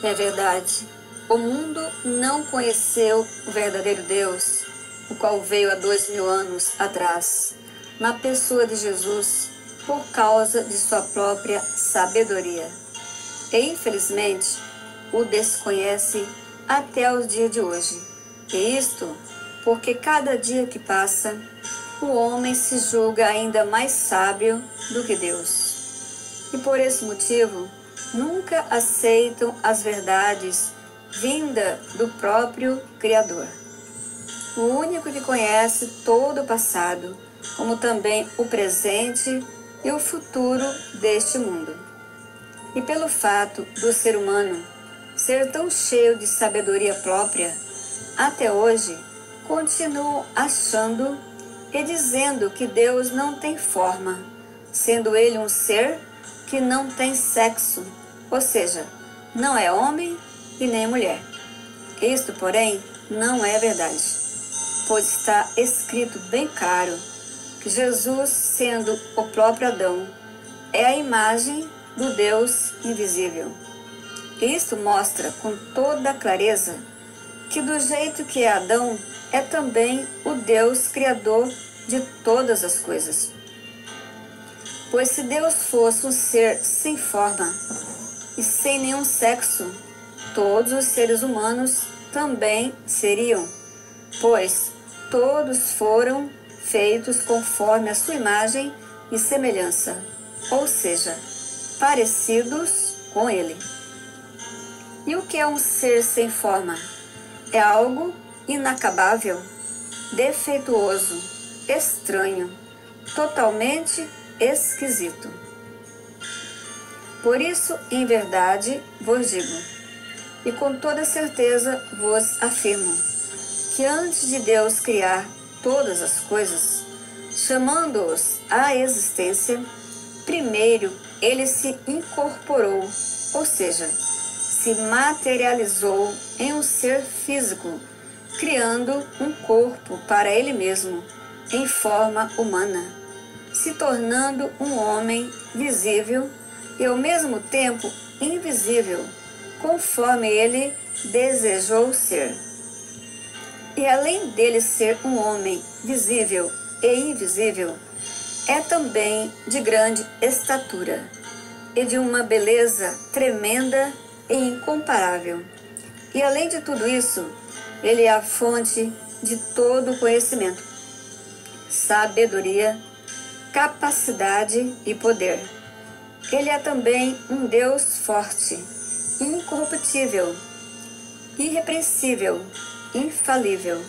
É verdade. O mundo não conheceu o verdadeiro Deus, o qual veio há 2000 anos atrás, na pessoa de Jesus, por causa de sua própria sabedoria. E, infelizmente, o desconhece até os dias de hoje. E isto porque cada dia que passa, o homem se julga ainda mais sábio do que Deus. E por esse motivo, nunca aceitam as verdades vinda do próprio Criador, o único que conhece todo o passado, como também o presente e o futuro deste mundo. E pelo fato do ser humano ser tão cheio de sabedoria própria, até hoje continuam achando e dizendo que Deus não tem forma, sendo Ele um ser que não tem sexo, ou seja, não é homem e nem mulher. Isto, porém, não é verdade, pois está escrito bem claro que Jesus, sendo o próprio Adão, é a imagem do Deus invisível. Isto mostra com toda clareza que do jeito que é Adão, é também o Deus criador de todas as coisas. Pois se Deus fosse um ser sem forma e sem nenhum sexo, todos os seres humanos também seriam, pois todos foram feitos conforme a sua imagem e semelhança, ou seja, parecidos com Ele. E o que é um ser sem forma? É algo inacabável, defeituoso, estranho, totalmente esquisito. Por isso, em verdade, vos digo, e com toda certeza vos afirmo, que antes de Deus criar todas as coisas, chamando-os à existência, primeiro Ele se incorporou, ou seja, se materializou em um ser físico, criando um corpo para Ele mesmo, em forma humana, se tornando um homem visível e ao mesmo tempo invisível, conforme Ele desejou ser. E além dele ser um homem visível e invisível, é também de grande estatura e de uma beleza tremenda e incomparável. E além de tudo isso, ele é a fonte de todo conhecimento, sabedoria, capacidade e poder. Ele é também um Deus forte, incorruptível, irrepreensível, infalível,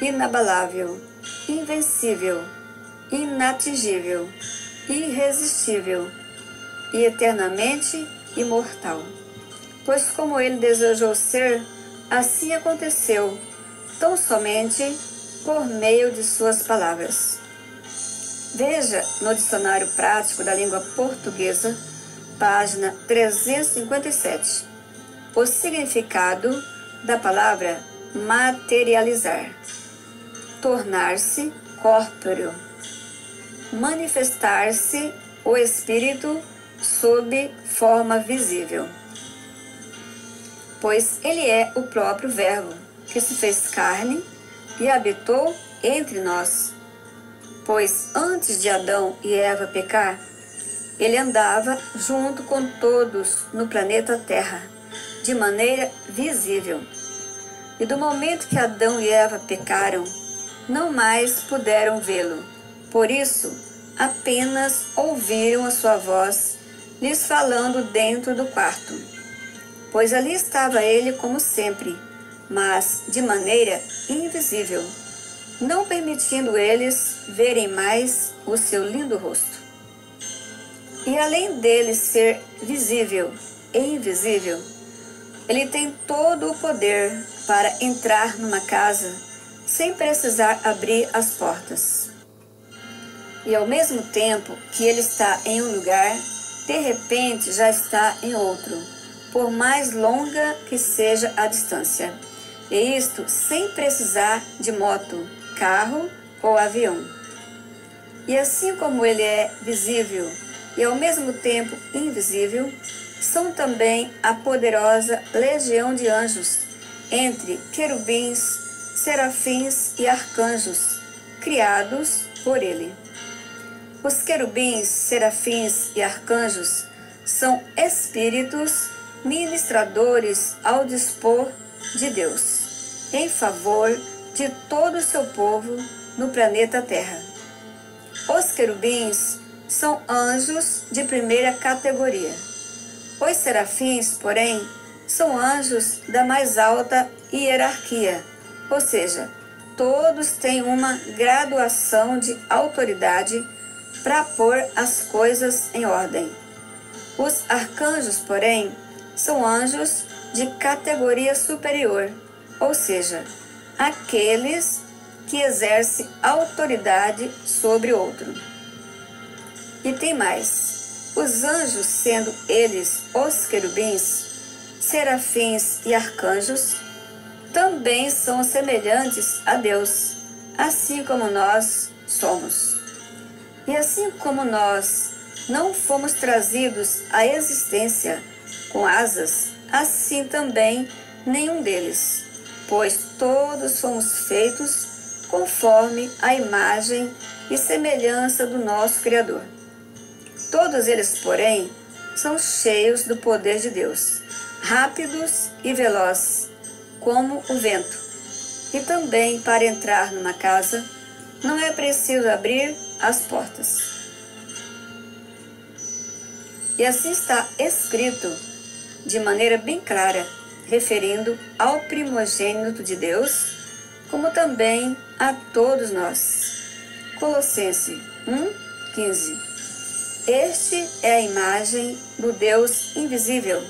inabalável, invencível, inatingível, irresistível e eternamente imortal. Pois como ele desejou ser, assim aconteceu, tão somente por meio de suas palavras. Veja no Dicionário Prático da Língua Portuguesa, página 357, o significado da palavra materializar: tornar-se corpóreo, manifestar-se o espírito sob forma visível. Pois ele é o próprio Verbo, que se fez carne e habitou entre nós. Pois antes de Adão e Eva pecar, ele andava junto com todos no planeta Terra, de maneira visível. E do momento que Adão e Eva pecaram, não mais puderam vê-lo. Por isso, apenas ouviram a sua voz, lhes falando dentro do quarto. Pois ali estava ele como sempre, mas de maneira invisível, não permitindo eles verem mais o seu lindo rosto. E além dele ser visível e invisível, ele tem todo o poder para entrar numa casa sem precisar abrir as portas. E ao mesmo tempo que ele está em um lugar, de repente já está em outro, por mais longa que seja a distância. E isto sem precisar de moto, carro ou avião. E assim como ele é visível e ao mesmo tempo invisível, são também a poderosa legião de anjos, entre querubins, serafins e arcanjos, criados por ele. Os querubins, serafins e arcanjos são espíritos ministradores ao dispor de Deus, em favor de todo o seu povo no planeta Terra. Os querubins são anjos de primeira categoria. Os serafins, porém, são anjos da mais alta hierarquia, ou seja, todos têm uma graduação de autoridade para pôr as coisas em ordem. Os arcanjos, porém, são anjos de categoria superior, ou seja, aqueles que exercem autoridade sobre outro. E tem mais. Os anjos, sendo eles os querubins, serafins e arcanjos, também são semelhantes a Deus, assim como nós somos. E assim como nós não fomos trazidos à existência com asas, assim também nenhum deles, pois todos fomos feitos conforme a imagem e semelhança do nosso Criador. Todos eles, porém, são cheios do poder de Deus, rápidos e velozes, como o vento. E também, para entrar numa casa, não é preciso abrir as portas. E assim está escrito, de maneira bem clara, referindo ao primogênito de Deus, como também a todos nós. Colossenses 1:15. Este é a imagem do Deus invisível,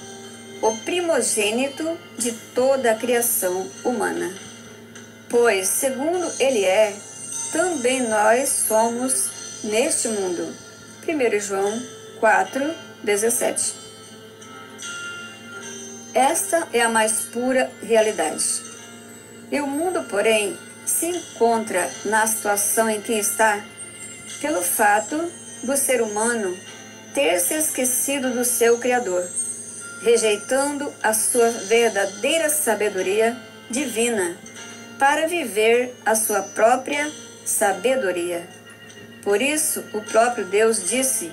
o primogênito de toda a criação humana. Pois, segundo ele é, também nós somos neste mundo. 1 João 4:17. Esta é a mais pura realidade. E o mundo, porém, se encontra na situação em que está pelo fato do ser humano ter se esquecido do seu Criador, rejeitando a sua verdadeira sabedoria divina para viver a sua própria sabedoria. Por isso, o próprio Deus disse,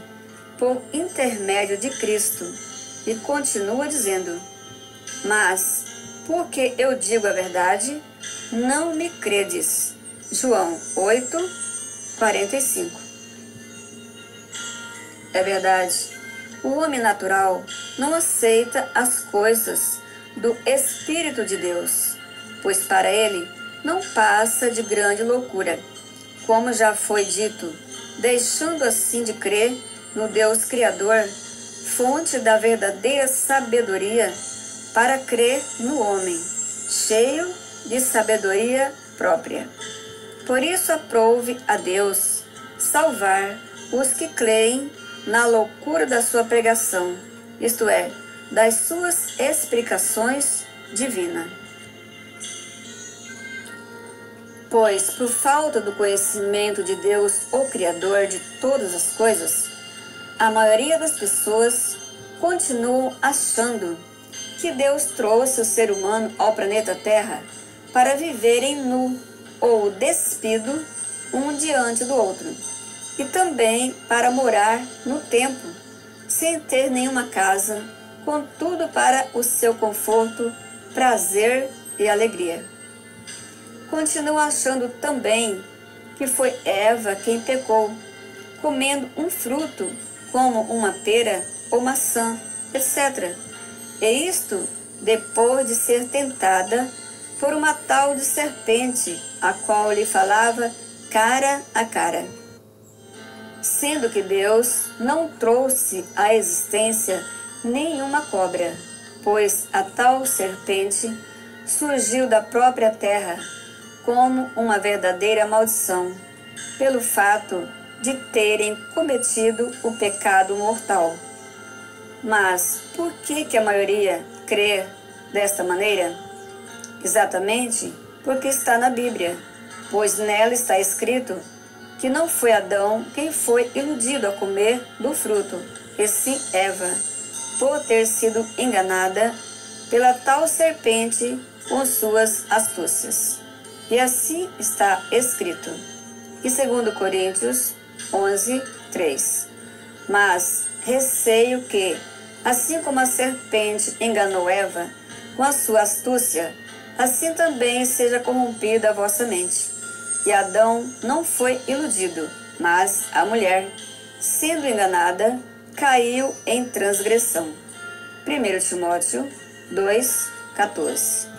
por intermédio de Cristo, e continua dizendo: mas, porque eu digo a verdade, não me credes. João 8:45. É verdade, o homem natural não aceita as coisas do Espírito de Deus, pois para ele não passa de grande loucura, como já foi dito, deixando assim de crer no Deus Criador, fonte da verdadeira sabedoria, para crer no homem, cheio de sabedoria própria. Por isso aprouve a Deus salvar os que creem na loucura da sua pregação, isto é, das suas explicações divinas. Pois, por falta do conhecimento de Deus, o Criador de todas as coisas, a maioria das pessoas continuam achando que Deus trouxe o ser humano ao planeta Terra para viverem nu ou despido um diante do outro, e também para morar no tempo, sem ter nenhuma casa, com tudo para o seu conforto, prazer e alegria. Continuam achando também que foi Eva quem pecou, comendo um fruto como uma pera ou maçã, etc. E isto depois de ser tentada por uma tal de serpente, a qual lhe falava cara a cara. Sendo que Deus não trouxe à existência nenhuma cobra, pois a tal serpente surgiu da própria terra como uma verdadeira maldição, pelo fato de terem cometido o pecado mortal. Mas por que a maioria crê desta maneira? Exatamente porque está na Bíblia, pois nela está escrito que não foi Adão quem foi iludido a comer do fruto, e sim Eva, por ter sido enganada pela tal serpente com suas astúcias. E assim está escrito. E 2 Coríntios 11, 3. Mas receio que, assim como a serpente enganou Eva com a sua astúcia, assim também seja corrompida a vossa mente. E Adão não foi iludido, mas a mulher, sendo enganada, caiu em transgressão. 1 Timóteo 2, 14.